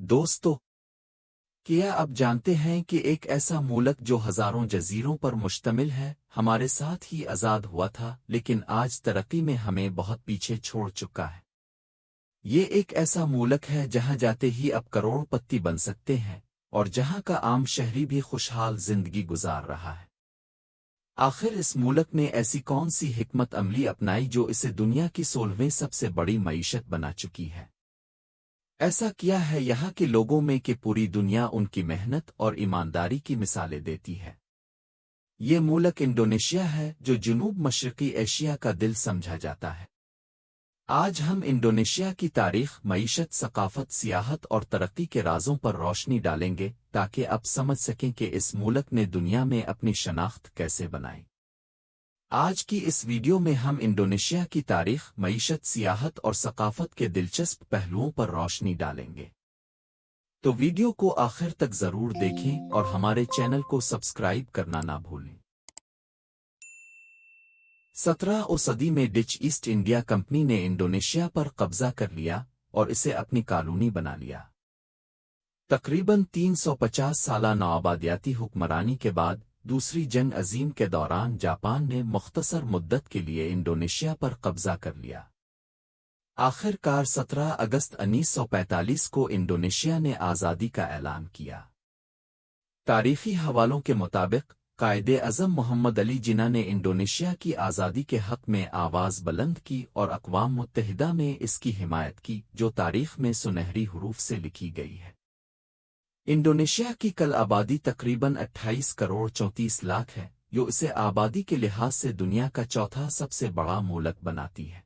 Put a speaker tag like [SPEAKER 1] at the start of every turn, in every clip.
[SPEAKER 1] دوستو، کیا آپ جانتے ہیں کہ ایک ایسا ملک جو ہزاروں جزیروں پر مشتمل ہے ہمارے ساتھ ہی آزاد ہوا تھا لیکن آج ترقی میں ہمیں بہت پیچھے چھوڑ چکا ہے؟ یہ ایک ایسا ملک ہے جہاں جاتے ہی اب کروڑ پتی بن سکتے ہیں اور جہاں کا عام شہری بھی خوشحال زندگی گزار رہا ہے۔ آخر اس ملک نے ایسی کون سی حکمت عملی اپنائی جو اسے دنیا کی 16ویں سب سے بڑی معیشت بنا چکی ہے؟ ایسا کیا ہے یہاں کے لوگوں میں کہ پوری دنیا ان کی محنت اور ایمانداری کی مثالیں دیتی ہے؟ یہ ملک انڈونیشیا ہے جو جنوب مشرقی ایشیا کا دل سمجھا جاتا ہے۔ آج ہم انڈونیشیا کی تاریخ، معیشت، ثقافت، سیاحت اور ترقی کے رازوں پر روشنی ڈالیں گے تاکہ آپ سمجھ سکیں کہ اس ملک نے دنیا میں اپنی شناخت کیسے بنائی۔ آج کی اس ویڈیو میں ہم انڈونیشیا کی تاریخ، معیشت، سیاحت اور ثقافت کے دلچسپ پہلوؤں پر روشنی ڈالیں گے۔ تو ویڈیو کو آخر تک ضرور دیکھیں اور ہمارے چینل کو سبسکرائب کرنا نہ بھولیں۔ 17ویں صدی میں ڈچ ایسٹ انڈیا کمپنی نے انڈونیشیا پر قبضہ کر لیا اور اسے اپنی کالونی بنا لیا۔ تقریباً 350 سالہ نوآبادیاتی حکمرانی کے بعد دوسری جنگ عظیم کے دوران جاپان نے مختصر مدت کے لیے انڈونیشیا پر قبضہ کر لیا۔ آخر کار 17 اگست 1945 کو انڈونیشیا نے آزادی کا اعلان کیا۔ تاریخی حوالوں کے مطابق قائد اعظم محمد علی جناح نے انڈونیشیا کی آزادی کے حق میں آواز بلند کی اور اقوام متحدہ میں اس کی حمایت کی، جو تاریخ میں سنہری حروف سے لکھی گئی ہے۔ انڈونیشیا کی کل آبادی تقریباً 28 کروڑ 34 لاکھ ہے، جو اسے آبادی کے لحاظ سے دنیا کا چوتھا سب سے بڑا ملک بناتی ہے۔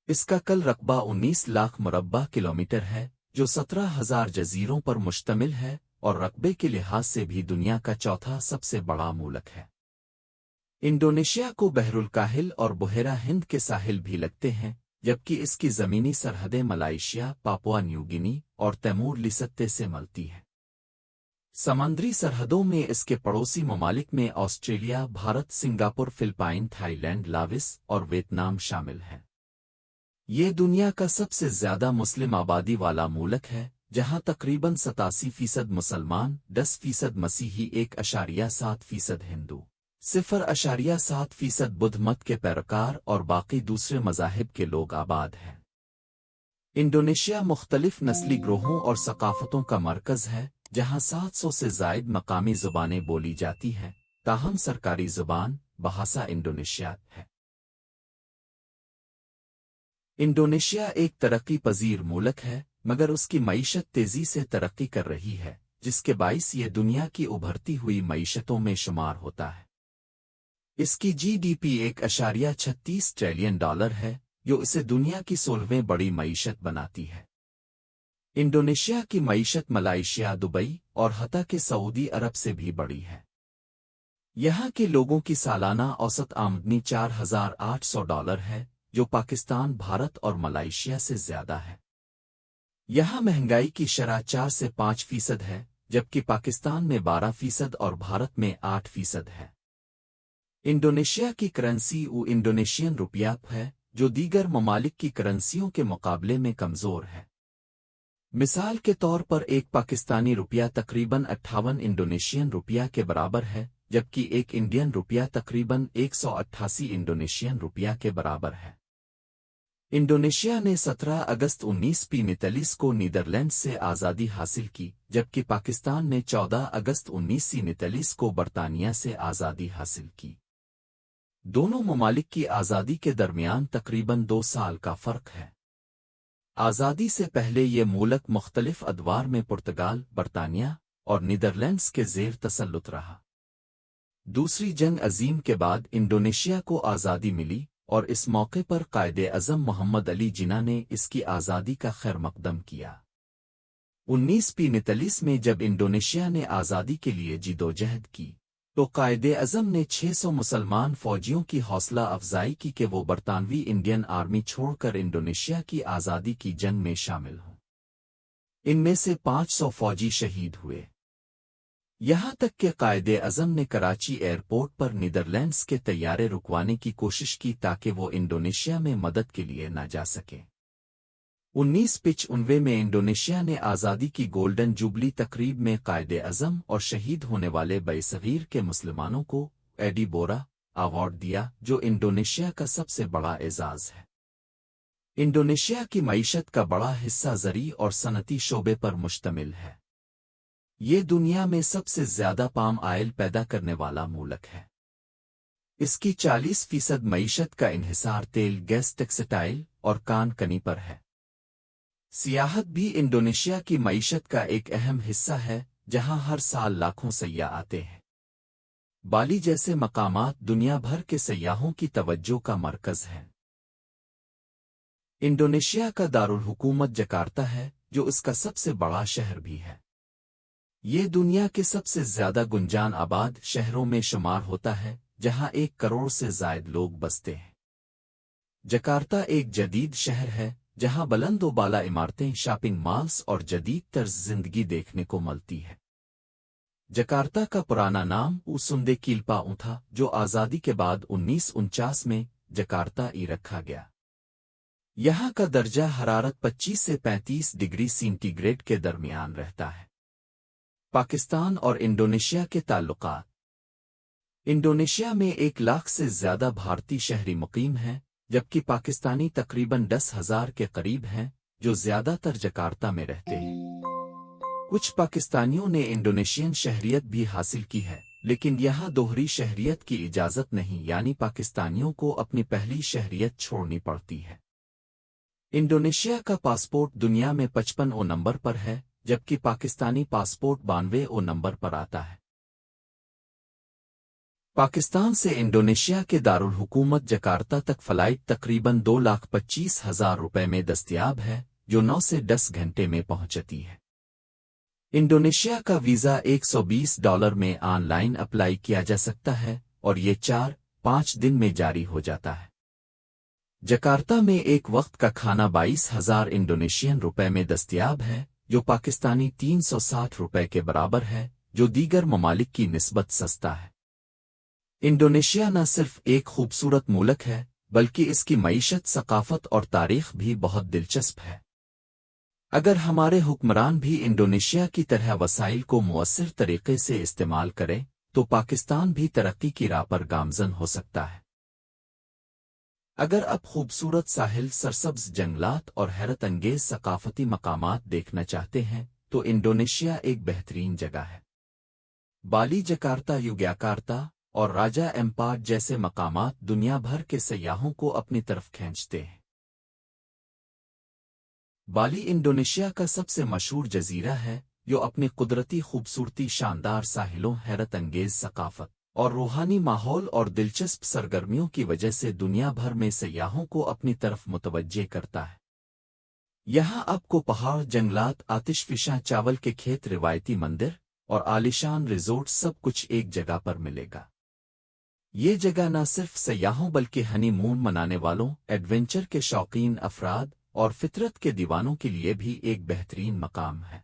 [SPEAKER 1] اس کا کل رقبہ 19 لاکھ مربع کلومیٹر ہے، جو 17,000 جزیروں پر مشتمل ہے اور رقبے کے لحاظ سے بھی دنیا کا چوتھا سب سے بڑا ملک ہے۔ انڈونیشیا کو بحر الکاہل اور بحیرہ ہند کے ساحل بھی لگتے ہیں، جبکہ اس کی زمینی سرحدیں ملائیشیا، پاپوا نیو گینی اور تیمور لستے سے ملتی ہیں۔ سمندری سرحدوں میں اس کے پڑوسی ممالک میں Australia, Bharat, Singapore, Philippines, Thailand, Laos اور ویتنام شامل ہیں۔ یہ دنیا کا سب سے زیادہ مسلم آبادی والا ملک ہے، جہاں تقریباً 87% مسلمان، 10% مسیحی، 1.7% ہندو، 0.7% بدھ مت کے پیروکار اور باقی دوسرے مذاہب کے لوگ آباد ہیں۔ انڈونیشیا مختلف نسلی گروہوں اور ثقافتوں کا مرکز ہے، جہاں 700 سے زائد مقامی زبانیں بولی جاتی ہیں، تاہم سرکاری زبان بھاشا انڈونیشیا ہے۔ انڈونیشیا ایک ترقی پذیر ملک ہے، مگر اس کی معیشت تیزی سے ترقی کر رہی ہے، جس کے باعث یہ دنیا کی ابھرتی ہوئی معیشتوں میں شمار ہوتا ہے۔ اس کی G D P 1.36 trillion dollar ہے، جو اسے دنیا کی 16ویں بڑی معیشت بناتی ہے۔ انڈونیشیا کی معیشت ملائیشیا، دبئی اور حتی کہ سعودی عرب سے بھی بڑی ہے۔ یہاں کے لوگوں کی سالانہ اوسط آمدنی $4,800 ہے، جو پاکستان، بھارت اور ملائیشیا سے زیادہ ہے۔ یہاں مہنگائی کی شرح 4 سے 5% ہے، جبکہ پاکستان میں 12% اور بھارت میں 8% ہے۔ انڈونیشیا کی کرنسی انڈونیشین روپیہ ہے، جو دیگر ممالک کی کرنسیوں کے مقابلے میں کمزور ہے۔ مثال کے طور پر ایک پاکستانی روپیہ تقریباً 58 انڈونیشین روپیہ کے برابر ہے، جبکہ ایک انڈین روپیہ تقریباً 188 انڈونیشین روپیہ کے برابر ہے۔ انڈونیشیا نے 17 اگست 1945 کو نیدرلینڈ سے آزادی حاصل کی، جبکہ پاکستان نے 14 اگست 1947 کو برطانیہ سے آزادی حاصل کی۔ دونوں ممالک کی آزادی کے درمیان تقریباً 2 سال کا فرق ہے۔ آزادی سے پہلے یہ ملک مختلف ادوار میں پرتگال، برطانیہ اور نیدرلینڈز کے زیر تسلط رہا۔ دوسری جنگ عظیم کے بعد انڈونیشیا کو آزادی ملی اور اس موقع پر قائد اعظم محمد علی جناح نے اس کی آزادی کا خیر مقدم کیا۔ 1945 میں جب انڈونیشیا نے آزادی کے لیے جدوجہد کی، تو قائد اعظم نے 600 مسلمان فوجیوں کی حوصلہ افزائی کی کہ وہ برطانوی انڈین آرمی چھوڑ کر انڈونیشیا کی آزادی کی جنگ میں شامل ہوں۔ ان میں سے 500 فوجی شہید ہوئے۔ یہاں تک کہ قائد اعظم نے کراچی ایئرپورٹ پر نیدرلینڈز کے طیارے رکوانے کی کوشش کی تاکہ وہ انڈونیشیا میں مدد کے لیے نہ جا سکیں۔ 1995 में इंडोनेशिया ने आज़ादी की गोल्डन जुबली तकरीब में कायदे अज़म और शहीद होने वाले बरसगीर के मुसलमानों को एडी बोरा अवार्ड दिया, जो इंडोनेशिया का सबसे बड़ा एजाज़ है। इंडोनेशिया की मईशत का बड़ा हिस्सा ज़री और सनती शोबे पर मुश्तमिल है। ये दुनिया में सबसे ज़्यादा पाम आयल पैदा करने वाला मुल्क है। इसकी 40% मईशत का इन्हिसार तेल, गैस, टेक्सटाइल और कान कनी पर है। सियाहत भी इंडोनेशिया की मईशत का एक अहम हिस्सा है, जहां हर साल लाखों सयाह आते हैं। बाली जैसे मकामात दुनिया भर के सयाहों की तवज्जो का मरकज है। इंडोनेशिया का दारुल हुकूमत जकार्ता है, जो इसका सबसे बड़ा शहर भी है। ये दुनिया के सबसे ज्यादा गुंजान आबाद शहरों में शुमार होता है, जहां 1 करोड़ से जायद लोग बसते हैं। जकार्ता एक जदीद शहर है, जहां बुलंद व बाला इमारतें, शॉपिंग मॉल्स और जदीद तर्ज जिंदगी देखने को मिलती है। जकार्ता का पुराना नाम उसुंदे कीलपाऊ था, जो आज़ादी के बाद 1949 में जकार्ता ई रखा गया। यहाँ का दर्जा हरारत 25 से 35 डिग्री सेंटीग्रेड के दरमियान रहता है। पाकिस्तान और इंडोनेशिया के ताल्लुकात। इंडोनेशिया में 1 लाख से ज्यादा भारतीय शहरी मुकीम हैं, जबकि पाकिस्तानी तकरीबन 10,000 के करीब हैं, जो ज्यादातर जकार्ता में रहते हैं। कुछ पाकिस्तानियों ने इंडोनेशियन शहरियत भी हासिल की है, लेकिन यहाँ दोहरी शहरियत की इजाज़त नहीं, यानी पाकिस्तानियों को अपनी पहली शहरियत छोड़नी पड़ती है। इंडोनेशिया का पासपोर्ट दुनिया में 55 नंबर पर है, जबकि पाकिस्तानी पासपोर्ट 92 नंबर पर आता है। पाकिस्तान से इंडोनेशिया के दारुल हुकूमत जकार्ता तक फ्लाइट तकरीबन 2,25,000 रुपए में दस्तयाब है, जो 9 से 10 घंटे में पहुंचती है। इंडोनेशिया का वीज़ा $120 में ऑनलाइन अप्लाई किया जा सकता है और ये 4-5 दिन में जारी हो जाता है। जकार्ता में एक वक्त का खाना 22,000 इंडोनेशियन रुपए में दस्तयाब है, जो पाकिस्तानी 360 रुपए के बराबर है, जो दीगर ममालिक की निस्बत सस्ता है। इंडोनेशिया न सिर्फ एक खूबसूरत मुल्क है, बल्कि इसकी मईशत, सकाफत और तारीख भी बहुत दिलचस्प है। अगर हमारे हुक्मरान भी इंडोनेशिया की तरह वसाइल को मुअस्सिर तरीके से इस्तेमाल करें, तो पाकिस्तान भी तरक्की की राह पर गामजन हो सकता है। अगर आप खूबसूरत साहिल, सरसब्ज जंगलात और हैरत अंगेज सकाफती मकामात देखना चाहते हैं, तो इंडोनेशिया एक बेहतरीन जगह है। बाली, जकार्ता, योग्याकार्ता और राजा एम्पाट जैसे मकामात दुनिया भर के सयाहों को अपनी तरफ खींचते हैं। बाली इंडोनेशिया का सबसे मशहूर जजीरा है, जो अपनी कुदरती खूबसूरती, शानदार साहिलों, हैरत अंगेज सकाफत और रूहानी माहौल और दिलचस्प सरगर्मियों की वजह से दुनिया भर में सयाहों को अपनी तरफ मुतवज्जे करता है। यहाँ आपको पहाड़, जंगलात, आतिशफिशा चावल के खेत, रिवायती मंदिर और आलिशान रिजोर्ट सब कुछ एक जगह पर मिलेगा। ये जगह न सिर्फ सयाहों बल्कि हनीमून मनाने वालों, एडवेंचर के शौकीन अफराद और फितरत के दीवानों के लिए भी एक बेहतरीन मकाम है।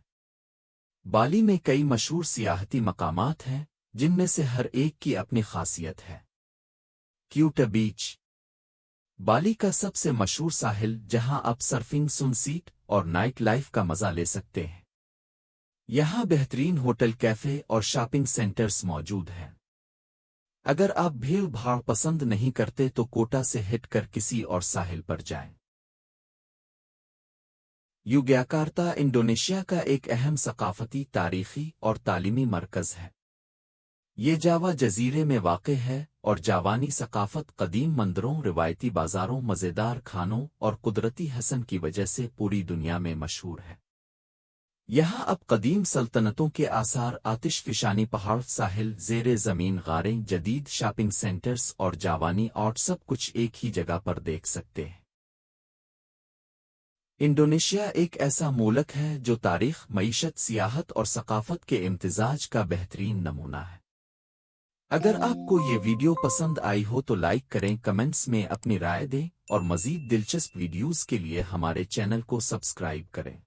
[SPEAKER 1] बाली में कई मशहूर सियाहती मकामात हैं, जिनमें से हर एक की अपनी खासियत है। क्यूटा बीच बाली का सबसे मशहूर साहिल, जहां आप सर्फिंग, सनसीट और नाइट लाइफ का मजा ले सकते हैं। यहाँ बेहतरीन होटल, कैफे और शॉपिंग सेंटर्स मौजूद हैं। अगर आप भीड़ भाड़ पसंद नहीं करते तो कोटा से हिट कर किसी और साहिल पर जाएं। योग्याकार्ता इंडोनेशिया का एक अहम सकाफती, तारीखी और तालीमी मरकज है। ये जावा जजीरे में वाक़ है और जावानी सकाफत, कदीम मंदिरों, रिवायती बाजारों, मज़ेदार खानों और कुदरती हसन की वजह से पूरी दुनिया में मशहूर है। यहाँ अब कदीम सल्तनतों के आसार, आतिशफिशानी पहाड़, साहिल, ज़ेरे ज़मीन गारें, जदीद शॉपिंग सेंटर्स और जावानी आर्ट सब कुछ एक ही जगह पर देख सकते हैं। इंडोनेशिया एक ऐसा मुल्क है जो तारीख, मईशत, सियाहत और सकाफत के इम्तिजाज का बेहतरीन नमूना है। अगर आपको ये वीडियो पसंद आई हो तो लाइक करें, कमेंट्स में अपनी राय दें और मज़ीद दिलचस्प वीडियोज़ के लिए हमारे चैनल को सब्सक्राइब करें।